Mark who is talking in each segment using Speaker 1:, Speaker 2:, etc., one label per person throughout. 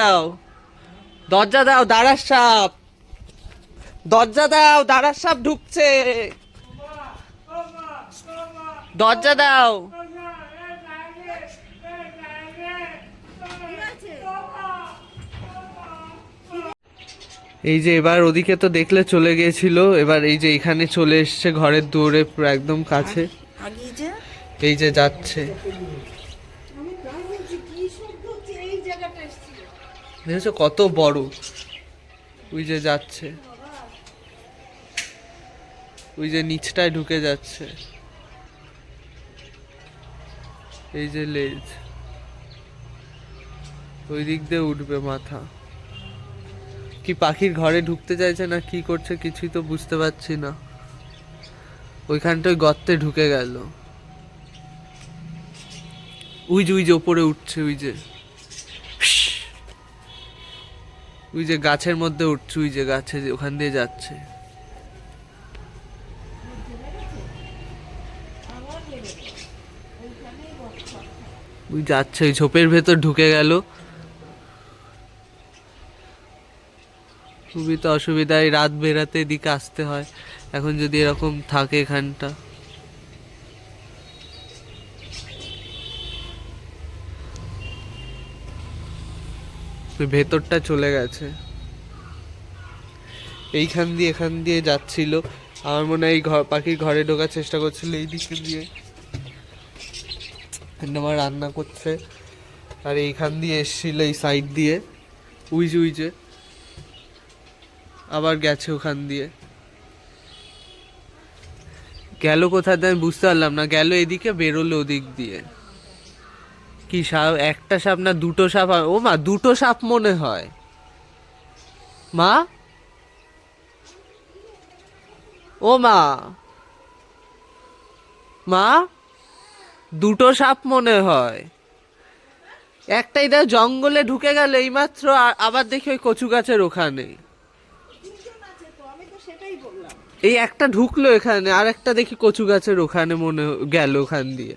Speaker 1: দাও, দরজা দাও, দাঁড়ার সাপ, দরজা দাও, দাঁড়ার সাপ ঢুকছে, দরজা দাও। এই যে এবার ওদিকে তো দেখলে চলে গিয়েছিল, এবার এই যে এখানে চলে এসছে ঘরের দৌড়ে পুরো একদম কাছে, এই যে যাচ্ছে, দেখেছো কত বড়, ওই যে যাচ্ছে, ওই যে নিচটায় ঢুকে যাচ্ছে, এই যে লেজ, ওই দিক দিয়ে উঠবে মাথা। কি পাখির ঘরে ঢুকতে চাইছে না কি করছে কিছুই তো বুঝতে পারছি না। ওইখানটায় গর্তে ঢুকে গেল, ওই যে ওপরে উঠছে, ওই যে গাছের মধ্যে উঠছে, ওই যে গাছে ওখান দিয়ে যাচ্ছে, ওই যাচ্ছে, ওই ঝোপের ভেতর ঢুকে গেল। খুবই তো অসুবিধা, এই রাত বেরাতে এদিকে আসতে হয়, এখন যদি এরকম থাকে এখানটা। ভেতরটা চলে গেছে, এইখান দিয়ে এখান দিয়ে যাচ্ছিল, আমার মনে হয় এই পাখির ঘরে ঢোকার চেষ্টা করছিল এই দিকে দিয়ে, আমার রান্না করছে, আর এইখান দিয়ে এসছিল এই সাইড দিয়ে, উইজে আবার গেছে ওখান দিয়ে, গেল কোথায় আমি বুঝতে পারলাম না, গেল এদিকে বেরোলো ওদিক দিয়ে। কি সাপ, একটা সাপ না দুটো সাপ? ও মা, দুটো সাপ মনে হয় মা, ও মা, মা, দুটো সাপ মনে হয়, একটাই দেখো জঙ্গলে ঢুকে গেল এইমাত্র, আবার দেখি ওই কচু গাছের ওখানে, এই একটা ঢুকলো এখানে, আর একটা দেখি কচু গাছের ওখানে মনে গেল ওখান দিয়ে,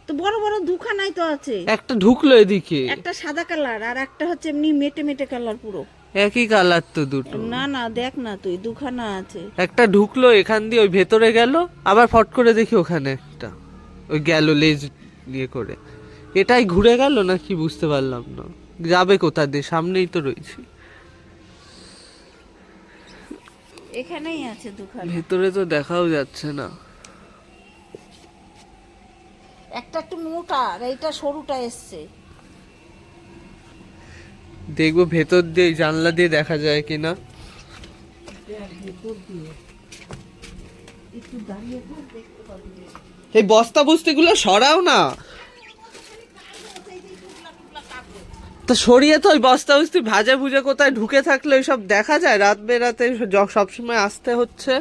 Speaker 2: তো বড় বড় দুখানাই তো আছে,
Speaker 1: একটা ঢুকলো এদিকে,
Speaker 2: একটা সাদা কালার আর একটা হচ্ছে এমনি মেটে মেটে কালার, পুরো
Speaker 1: একই কালার তো দুটো।
Speaker 2: না না দেখ না তুই, দুখানা আছে,
Speaker 1: একটা ঢুকলো এখান দিয়ে ওই ভেতরে গেল, আবার ফট করে দেখি ওখানে একটা, ওই গেল লেজ নিয়ে করে, এটাই ঘুরে গেল না কি বুঝতে পারলাম না, যাবে কোথা দিয়ে, সামনেই তো রয়েছি,
Speaker 2: এখানেই আছে দুখানা,
Speaker 1: ভেতরে তো দেখাও যাচ্ছে না,
Speaker 2: একটা একটু মোটা আর এইটা সরুটা এসছে,
Speaker 1: দেখবো ভেতর দিয়ে জানলা দিয়ে দেখা যায় কিনা। এই বস্তা বস্তি গুলো সরাও না, তো সরিয়ে তো ওই বস্তা বস্তি ভাজা ভুজে কোথায় ঢুকে থাকলে ওইসব দেখা যায়, রাত বেরাতে সবসময় আসতে হচ্ছে,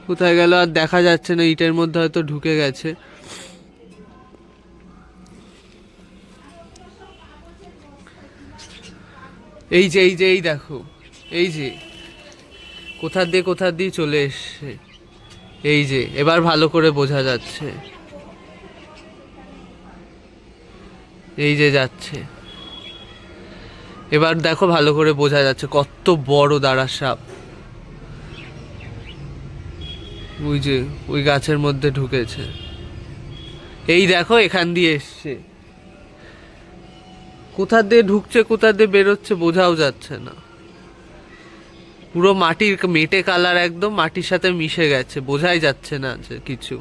Speaker 1: কোথায় গেল আর দেখা যাচ্ছে না, ইটের মধ্যে হয়তো ঢুকে গেছে। এই দেখো, এই যে কোথা দিয়ে চলে এসছে, এই যে এবার ভালো করে বোঝা যাচ্ছে, এই যে যাচ্ছে, এবার দেখো ভালো করে বোঝা যাচ্ছে কত বড় দাঁড়ার সাপ, ওই যে ওই গাছের মধ্যে ঢুকেছে, এই দেখো এখান দিয়ে এসছে, কোথা দিয়ে ঢুকছে কোথা দিয়ে বেরোচ্ছে বোঝাও যাচ্ছে না, পুরো মাটির মেটে কালার, একদম মাটির সাথে মিশে গেছে, বোঝাই যাচ্ছে না যে কিছু।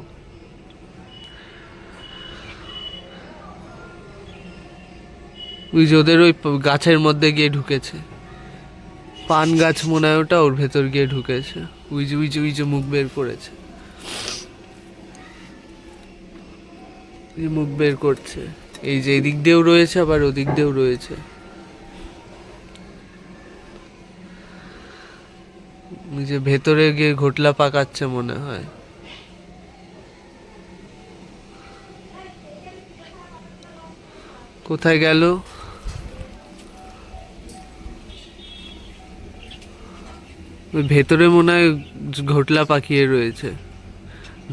Speaker 1: ওই যে ওদের ওই গাছের মধ্যে গিয়ে ঢুকেছে, পান গাছ মনে হয় ওটা, ওর ভেতর গিয়ে ঢুকেছে, ওই যে মুখ বের করেছে, মুখ বের করছে, এই যে এদিক দিয়েও রয়েছে আবার ওদিক দিয়েও রয়েছে, ওই যে ভেতরে গিয়ে ঘোটলা পাকাচ্ছে মনে হয়। কোথায় গেল? ভেতরে মনে হয় ঘোটলা পাকিয়ে রয়েছে,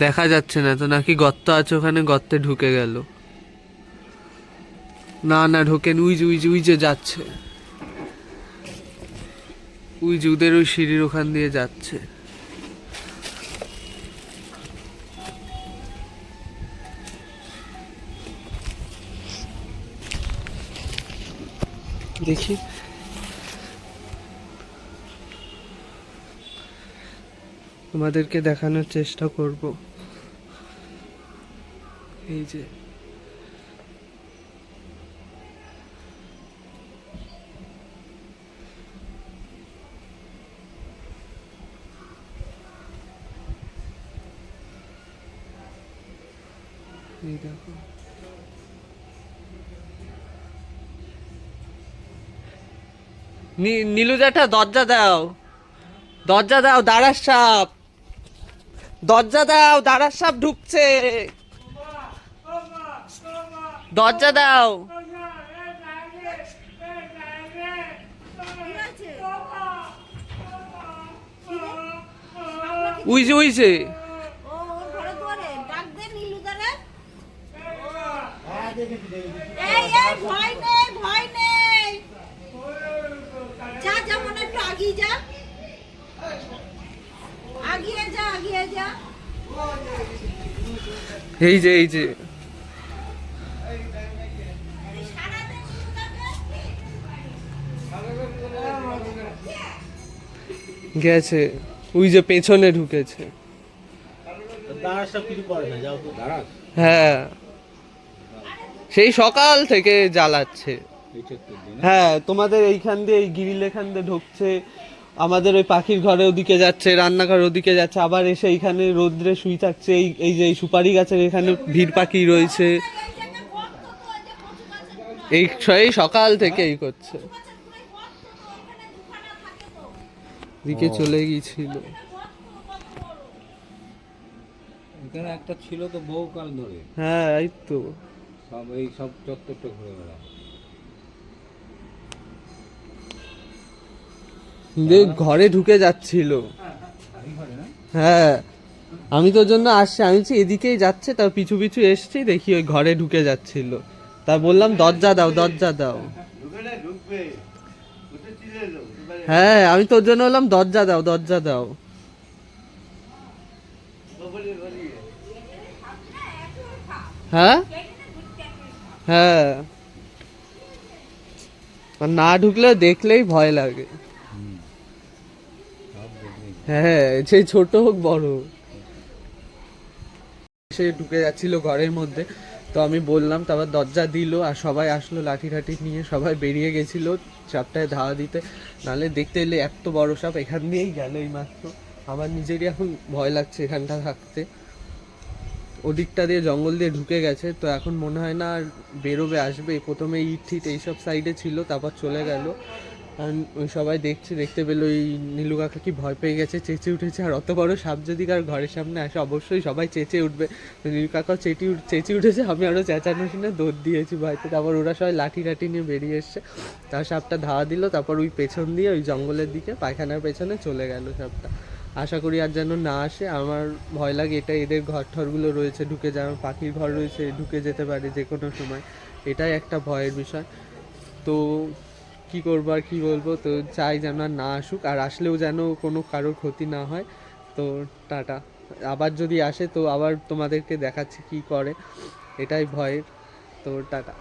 Speaker 1: দেখা যাচ্ছে না তো, নাকি গর্ত আছে ওখানে, গর্তে ঢুকে গেল। না না ঢোকেন, উই যে যাচ্ছে, উই যে ওদের ওই সিঁড়ির ওখান দিয়ে যাচ্ছে। দেখি তোমাদেরকে দেখানোর চেষ্টা করব। এই যে এই দেখো, নীলু জ্যাঠা দরজা দাও, দরজা দাও, দাঁড়ার সাপ, দরজা দাও, দাঁড়ার সাপ ঢুকছে, দরজা দাও। উই যে
Speaker 2: ও ওর ঘরে দুয়ারে ডাক দে নীলুদারে। এই ভয় নেই, ভয় নেই। যা যা, মনে একটু আগিয়ে যা, আগিয়ে যা, আগিয়ে যা।
Speaker 1: এই যে এই যে গেছে, ওই যে পেছনে ঢুকেছে।
Speaker 3: দাঁড়াস সব কিছু করে না, যাও তো দাঁড়াস।
Speaker 1: হ্যাঁ সেই সকাল থেকে জ্বালাচ্ছে।
Speaker 3: এই চক্কর দিয়ে না?
Speaker 1: হ্যাঁ তোমাদের এইখান দিয়ে, এই গিরিল এখান দিয়ে ঢুকছে, আমাদের ওই পাখির ঘরে ওদিকে যাচ্ছে, রান্নাঘর ওদিকে যাচ্ছে, আবার এসে এইখানে রোদ্রে শুই থাকছে। এই এই যে এই সুপারি গাছের এখানে ভিড় পাখি রয়েছে, এই সকাল থেকে এই করছে। দিকে চলে গিয়েছিল।
Speaker 3: এখানে একটা ছিল তো বহুকাল ধরে,
Speaker 1: হ্যাঁ এই তো
Speaker 3: সব এই সব চত্বরটা ঘুরে বেড়ায়।
Speaker 1: ঘরে ঢুকে যাচ্ছিল।
Speaker 3: এই ঘরে না?
Speaker 1: হ্যাঁ আমি তোর জন্য আসছি, আমি বলছি এদিকেই যাচ্ছে, তার পিছু পিছু এসছি, দেখি ওই ঘরে ঢুকে যাচ্ছিল। তা বললাম দরজা দাও, দরজা দাও। হ্যাঁ আমি তোর জন্য বললাম দরজা দাও, দরজা দাও। হ্যাঁ হ্যাঁ, আর না ঢুকলে দেখলেই ভয় লাগে।
Speaker 3: সব দেখলেই
Speaker 1: হ্যাঁ সে ছোট হোক বড় হোক। সে ঢুকে যাচ্ছিল ঘরের মধ্যে, তো আমি বললাম, তারপর দরজা দিল, আর সবাই আসলো লাঠি টাঠি নিয়ে, সবাই বেরিয়ে গেছিল সাপটায় ধাওয়া দিতে। নাহলে দেখতে এলে এত বড় সাপ এখান দিয়েই গেল এই মাত্র। আমার নিজেরই এখন ভয় লাগছে এখানটা থাকতে। ওদিকটা দিয়ে জঙ্গল দিয়ে ঢুকে গেছে, তো এখন মনে হয় না আর বেরোবে, আসবে। প্রথমে ইট ঠিট এইসব সাইডে ছিল, তারপর চলে গেল। কারণ ওই সবাই দেখতে পেলো এই নীলু কাকা কি ভয় পেয়ে গেছে, চেঁচে উঠেছে। আর অত বড় সাপ যদি কার ঘরের সামনে আসে অবশ্যই সবাই চেঁচে উঠবে। তো নীলু কাকাও চেঁচে উঠেছে, আমি আরও চেঁচানো শুনে দৌড় দিয়েছি ভয়তে। তারপর ওরা সবাই লাঠি টাঠি নিয়ে বেরিয়ে এসছে, তার সাপটা ধাওয়া দিল। তারপর ওই পেছন দিয়ে ওই জঙ্গলের দিকে পায়খানার পেছনে চলে গেল সাপটা। আশা করি আর যেন না আসে। আমার ভয় লাগে এটা, এদের ঘর ঠরগুলো রয়েছে, ঢুকে যায়, আমার পাখির ঘর রয়েছে, ঢুকে যেতে পারে যে কোনো সময়। এটাই একটা ভয়ের বিষয়। তো কি করবো আর কি বলবো, তো চাই যেন আর না আসুক, আর আসলেও যেন কোনো কারোর ক্ষতি না হয়। তো টাটা। আবার যদি আসে তো আবার তোমাদেরকে দেখাচ্ছি কি করে, এটাই ভয়ের। তো টাটা।